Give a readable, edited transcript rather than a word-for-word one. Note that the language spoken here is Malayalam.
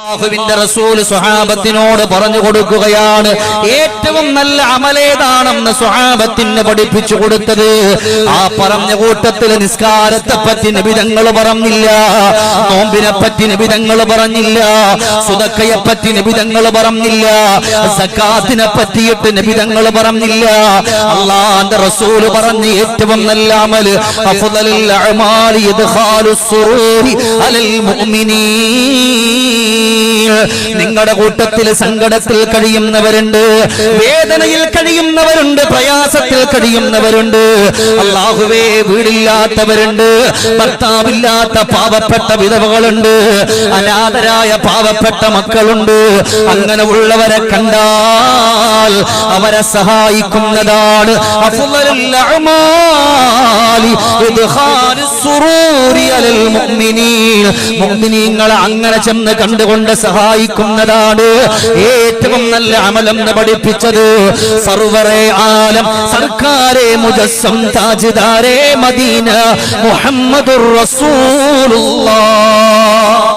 അല്ലാഹുവിന്റെ റസൂൽ സ്വഹാബത്തിനോട് പറഞ്ഞു കൊടുക്കുകയാണ്, ഏറ്റവും നല്ല അമലേതാണെന്ന് സ്വഹാബത്തിന് പഠിപ്പിച്ചു കൊടുത്തത്. ആ പറഞ്ഞ കൂട്ടത്തിൽ നിസ്കാരത്തെ പറ്റി നബി തങ്ങൾ പറഞ്ഞില്ല, നോമ്പിനെ പറ്റി നബി തങ്ങൾ പറഞ്ഞില്ല, സുദഖയെ പറ്റി നബി തങ്ങൾ പറഞ്ഞില്ല, സകാത്തിനെ പറ്റിയിട്ട് നബി തങ്ങൾ പറഞ്ഞില്ല. അല്ലാഹുവിന്റെ റസൂൽ പറഞ്ഞ ഏറ്റവും നല്ല അമൽ അഫ്ളലുൽ അഅമാലി ഇദ്ഖാലുസ് സുറൂരി അലൽ മുഅ്മിനീൻ. നിങ്ങളുടെ കൂട്ടത്തിൽ സങ്കടത്തിൽ കഴിയുന്നവരുണ്ട്, വേദനയിൽ കഴിയുന്നവരുണ്ട്, പ്രയാസത്തിൽ കഴിയുന്നവരുണ്ട്. അല്ലാഹുവേ, വീടില്ലാത്തവരുണ്ട്, ഭർത്താവില്ലാത്ത പാവപ്പെട്ട വിധവകളുണ്ട്, അനാഥരായ പാവപ്പെട്ട മക്കളുണ്ട്. അങ്ങനെ ഉള്ളവരെ കണ്ടാൽ അവരെ സഹായിക്കുന്നതാണ് അഫ്ളലുൽ അഅമാലി ഇദ്ഖാലുസ് സുറൂരി അലൽ മുഅ്മിനീൻ. മുഅ്മിനീങ്ങളെ അങ്ങനെ ചെന്ന് കണ്ടുകൊണ്ട് സഹായിക്കുന്നതാണ് ഏറ്റവും നല്ല അമലെന്ന് പഠിപ്പിച്ചത് സർവറെ ആലം സർക്കാരെ മുജസ്സം താജ്ദാരെ മദീന മുഹമ്മദുർ റസൂലുള്ളാഹ്.